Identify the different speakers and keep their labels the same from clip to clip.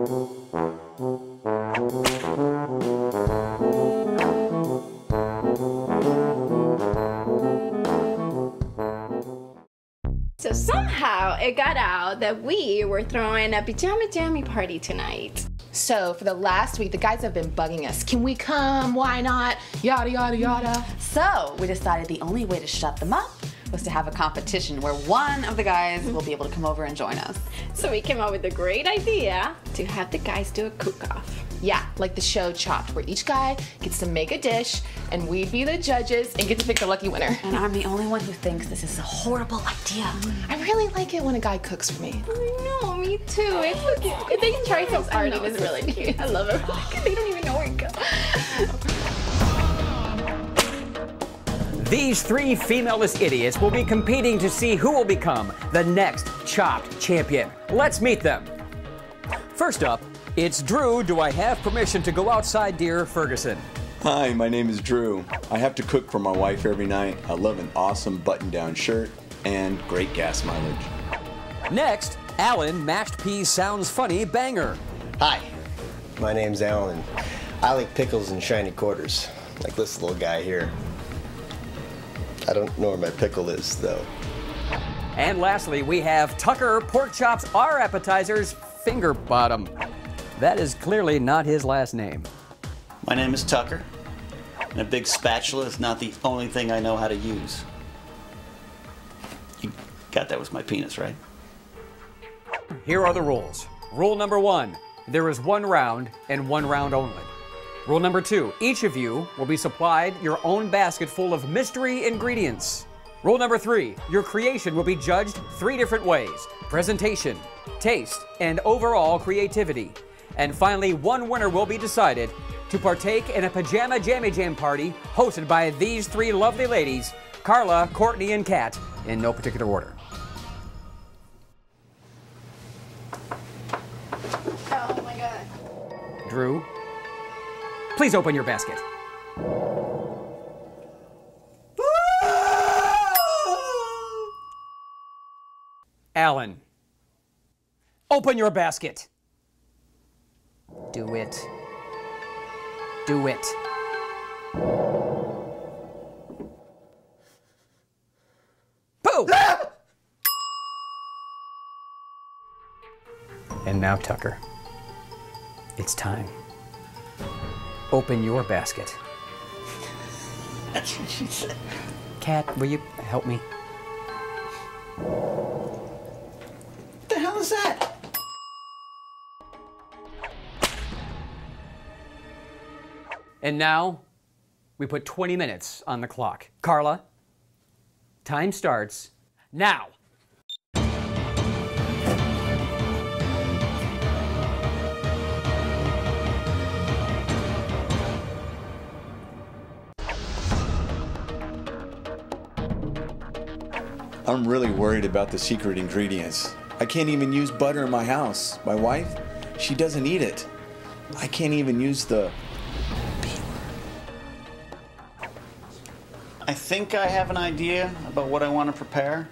Speaker 1: So somehow it got out that we were throwing a pajama jammy party tonight.
Speaker 2: So for the last week, the guys have been bugging us. Can we come? Why not? Yada, yada, yada.
Speaker 3: So we decided the only way to shut them up was to have a competition where one of the guys will be able to come over and join us.
Speaker 1: So we came up with a great idea to have the guys do a cook-off.
Speaker 2: Yeah, like the show Chopped, where each guy gets to make a dish and we'd be the judges and get to pick the lucky winner.
Speaker 3: And I'm the only one who thinks this is a horrible idea.
Speaker 2: I really like it when a guy cooks for me.
Speaker 1: I know, me too. It's so cute. They try so hard. It was really cute. I love it. They don't even know where it goes.
Speaker 4: These three femaleless idiots will be competing to see who will become the next Chopped champion. Let's meet them. First up, it's Drew. Do I have permission to go outside, dear Ferguson?
Speaker 5: Hi, my name is Drew. I have to cook for my wife every night. I love an awesome button-down shirt and great gas mileage.
Speaker 4: Next, Alan, mashed peas sounds funny banger.
Speaker 6: Hi, my name's Alan. I like pickles and shiny quarters, like this little guy here. I don't know where my pickle is, though.
Speaker 4: And lastly, we have Tucker. Pork chops are appetizers, finger bottom. That is clearly not his last name.
Speaker 7: My name is Tucker, and a big spatula is not the only thing I know how to use. You got that was my penis, right?
Speaker 4: Here are the rules. Rule number 1, there is one round and one round only. Rule number 2, each of you will be supplied your own basket full of mystery ingredients. Rule number 3, your creation will be judged 3 different ways: presentation, taste, and overall creativity. And finally, one winner will be decided to partake in a Pajama Jammy Jam party hosted by these 3 lovely ladies, Carla, Courtney, and Catt, in no particular order.
Speaker 1: Oh my god.
Speaker 4: Drew, please open your basket. Alan, open your basket. Do it. Do it. Boo! And now, Tucker, it's time. Open your basket.
Speaker 7: That's what she said.
Speaker 4: Catt, will you help me?
Speaker 7: What the hell is that?
Speaker 4: And now, we put 20 minutes on the clock. Carla, time starts now.
Speaker 5: I'm really worried about the secret ingredients. I can't even use butter in my house. My wife, she doesn't eat it. I can't even use the...
Speaker 7: I think I have an idea about what I want to prepare,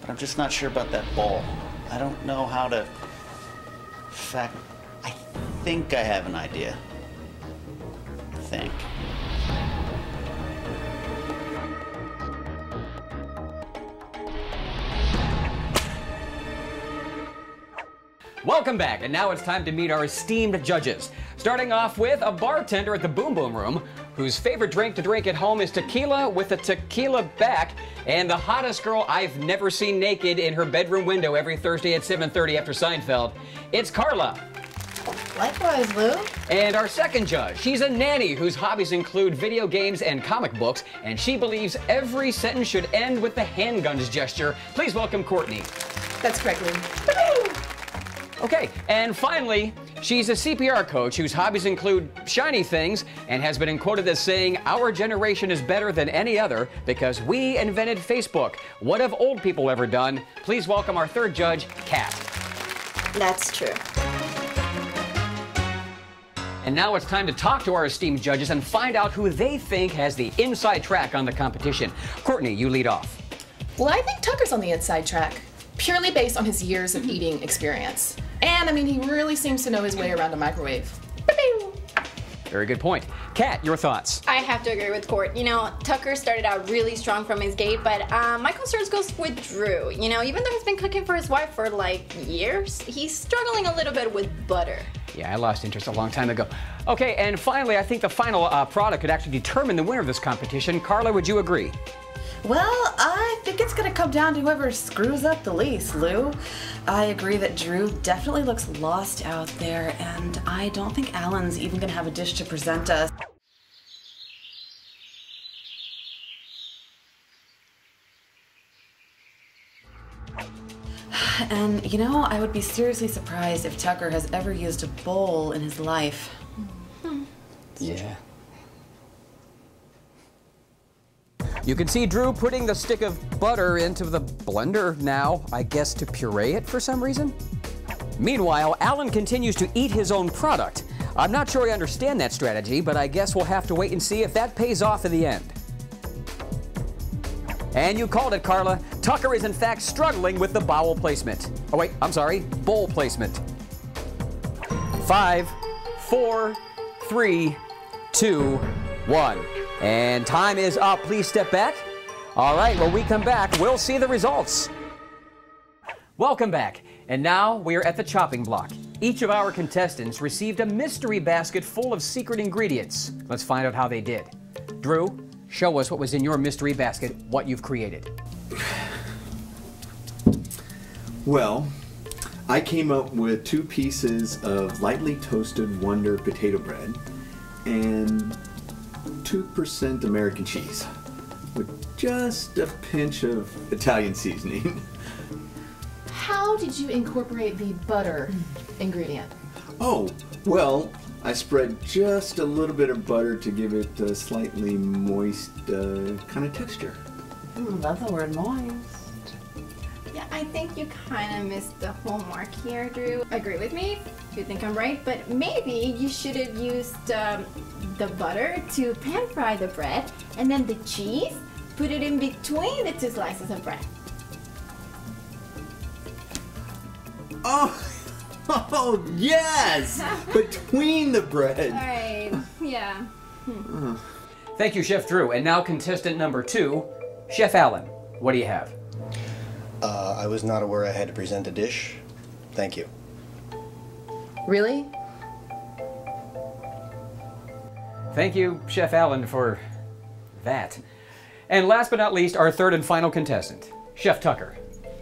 Speaker 7: but I'm just not sure about that ball. I don't know how to... In fact, I think I have an idea. I think.
Speaker 4: Welcome back, and now it's time to meet our esteemed judges. Starting off with a bartender at the Boom Boom Room, whose favorite drink to drink at home is tequila with a tequila back, and the hottest girl I've never seen naked in her bedroom window every Thursday at 7:30 after Seinfeld. It's Carla.
Speaker 2: Likewise, Lou.
Speaker 4: And our second judge, she's a nanny whose hobbies include video games and comic books, and she believes every sentence should end with the handguns gesture. Please welcome Courtney.
Speaker 2: That's correct, Lou.
Speaker 4: Okay, and finally, she's a CPR coach whose hobbies include shiny things and has been quoted as saying, "Our generation is better than any other because we invented Facebook. What have old people ever done?" Please welcome our third judge, Catt.
Speaker 1: That's true.
Speaker 4: And now it's time to talk to our esteemed judges and find out who they think has the inside track on the competition. Courtney, you lead off.
Speaker 2: Well, I think Tucker's on the inside track, purely based on his years of eating experience. And I mean, he really seems to know his way around a microwave.
Speaker 4: Very good point. Kat, your thoughts?
Speaker 1: I have to agree with Court. You know, Tucker started out really strong from his gate, but my concerns goes with Drew. You know, even though he's been cooking for his wife for like years, he's struggling a little bit with butter.
Speaker 4: Yeah, I lost interest a long time ago. Okay, and finally, I think the final product could actually determine the winner of this competition. Carla, would you agree?
Speaker 3: Well, I think it's gonna come down to whoever screws up the least, Lou. I agree that Drew definitely looks lost out there, and I don't think Alan's even gonna have a dish to present us. And, you know, I would be seriously surprised if Tucker has ever used a bowl in his life.
Speaker 4: Yeah. You can see Drew putting the stick of butter into the blender now, I guess to puree it for some reason. Meanwhile, Alan continues to eat his own product. I'm not sure I understand that strategy, but I guess we'll have to wait and see if that pays off in the end. And you called it, Carla. Tucker is in fact struggling with the bowel placement. Oh wait, I'm sorry, bowl placement. 5, 4, 3, 2, 1. And time is up. Please step back. All right, when we come back, we'll see the results. Welcome back. And now we are at the chopping block. Each of our contestants received a mystery basket full of secret ingredients. Let's find out how they did. Drew, show us what was in your mystery basket, what you've created.
Speaker 5: Well, I came up with 2 pieces of lightly toasted Wonder potato bread and 2% American cheese with just a pinch of Italian seasoning.
Speaker 2: How did you incorporate the butter ingredient?
Speaker 5: Oh, well, I spread just a little bit of butter to give it a slightly moist kind of texture.
Speaker 3: Love the word moist.
Speaker 1: Yeah, I think you kind of missed the whole mark here, Drew. Agree with me if you think I'm right, but maybe you should have used the butter to pan fry the bread, and then the cheese, put it in between the 2 slices of bread.
Speaker 5: Oh, yes! Between the bread.
Speaker 1: All right, yeah.
Speaker 4: Thank you, Chef Drew. And now contestant number 2, Chef Alan. What do you have?
Speaker 6: I was not aware I had to present a dish. Thank you.
Speaker 2: Really?
Speaker 4: Thank you, Chef Alan, for that. And last but not least, our third and final contestant, Chef Tucker.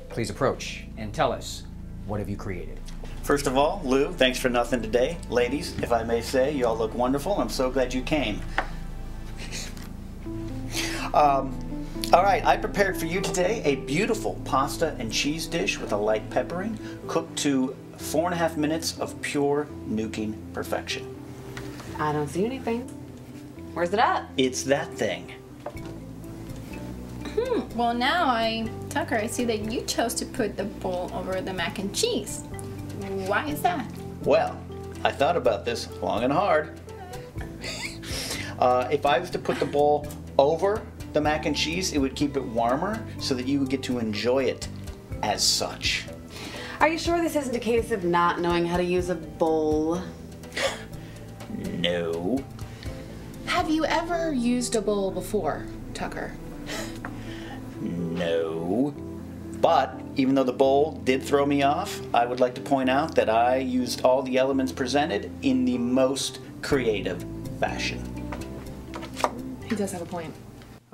Speaker 4: Please approach and tell us, what have you created?
Speaker 7: First of all, Lou, thanks for nothing today. Ladies, if I may say, you all look wonderful. I'm so glad you came. All right, I prepared for you today a beautiful pasta and cheese dish with a light peppering, cooked to 4.5 minutes of pure nuking perfection.
Speaker 3: I don't see anything. Where's it at?
Speaker 7: It's that thing.
Speaker 1: Well, now Tucker, I see that you chose to put the bowl over the mac and cheese. Why is that?
Speaker 7: Well, I thought about this long and hard. If I was to put the bowl over the mac and cheese, it would keep it warmer so that you would get to enjoy it as such.
Speaker 3: Are you sure this isn't a case of not knowing how to use a bowl?
Speaker 7: No.
Speaker 2: Have you ever used a bowl before, Tucker?
Speaker 7: No. But even though the bowl did throw me off, I would like to point out that I used all the elements presented in the most creative fashion.
Speaker 2: He does have a point.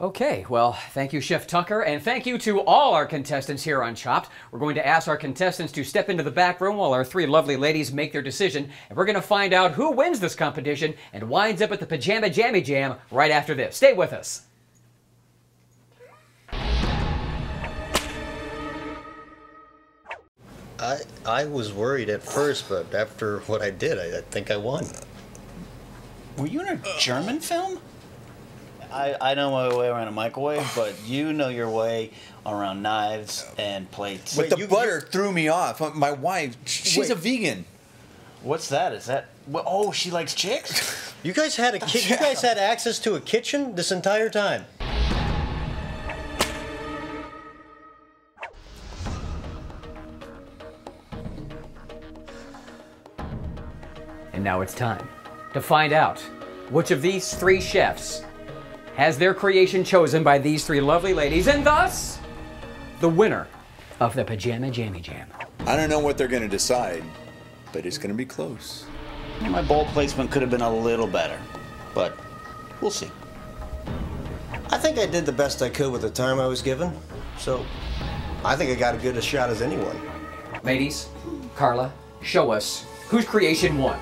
Speaker 4: Okay, well, thank you, Chef Tucker, and thank you to all our contestants here on Chopped. We're going to ask our contestants to step into the back room while our 3 lovely ladies make their decision, and we're going to find out who wins this competition and winds up at the Pajama Jammy Jam right after this. Stay with us.
Speaker 6: I was worried at first, but after what I did, I think I won.
Speaker 7: Were you in a German film? I know my way around a microwave, but you know your way around knives and plates.
Speaker 5: But the butter threw me off. My wife, she's a vegan.
Speaker 7: What's that? Is that... Oh, she likes chicks?
Speaker 6: You guys had a you guys had access to a kitchen this entire time.
Speaker 4: And now it's time to find out which of these three chefs has their creation chosen by these three lovely ladies, and thus the winner of the Pajama Jammy Jam.
Speaker 5: I don't know what they're going to decide, but it's going to be close.
Speaker 7: My bowl placement could have been a little better, but we'll see.
Speaker 6: I think I did the best I could with the time I was given, so I think I got as good a shot as anyone.
Speaker 4: Ladies, Carla, show us whose creation won.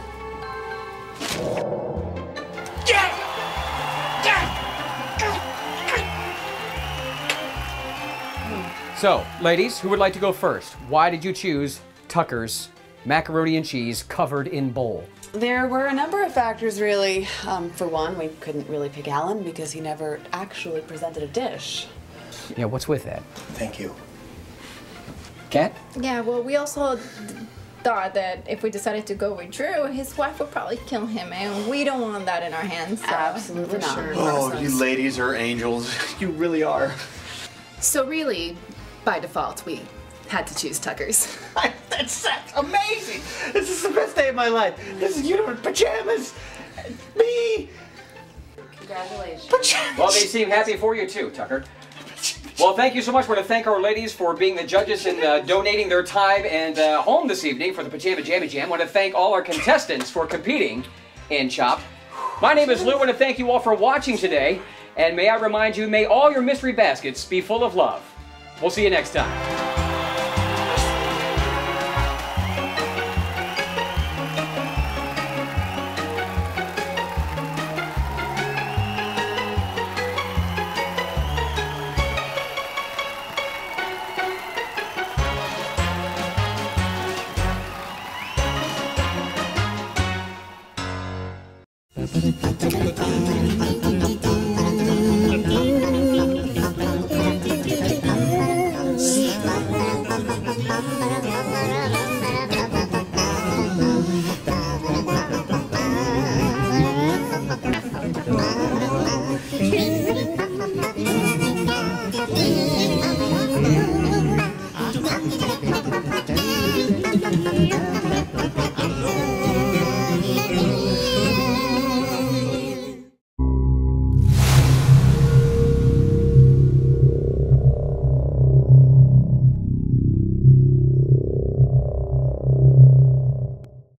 Speaker 4: So, ladies, who would like to go first? Why did you choose Tucker's macaroni and cheese covered in bowl?
Speaker 3: There were a number of factors, really. For one, we couldn't really pick Alan because he never actually presented a dish.
Speaker 4: Yeah, what's with that?
Speaker 6: Thank you.
Speaker 4: Cat?
Speaker 1: Yeah, well, we also thought that if we decided to go with Drew, his wife would probably kill him, and we don't want that in our hands. So.
Speaker 3: Absolutely not.
Speaker 5: Oh, you ladies are angels. You really are.
Speaker 8: So really, by default, we had to choose Tucker's.
Speaker 7: That's amazing! This is the best day of my life. This is uniform pajamas. Me.
Speaker 3: Congratulations.
Speaker 7: Pajamas.
Speaker 4: Well, they seem happy for you too, Tucker. Well, thank you so much. I want to thank our ladies for being the judges and donating their time and home this evening for the Pajama Jammy Jam. I want to thank all our contestants for competing in Chopped. My name is Lou. I want to thank you all for watching today. And may I remind you, may all your mystery baskets be full of love. We'll see you next time.
Speaker 9: Ba-ba-da-da-da-da-da.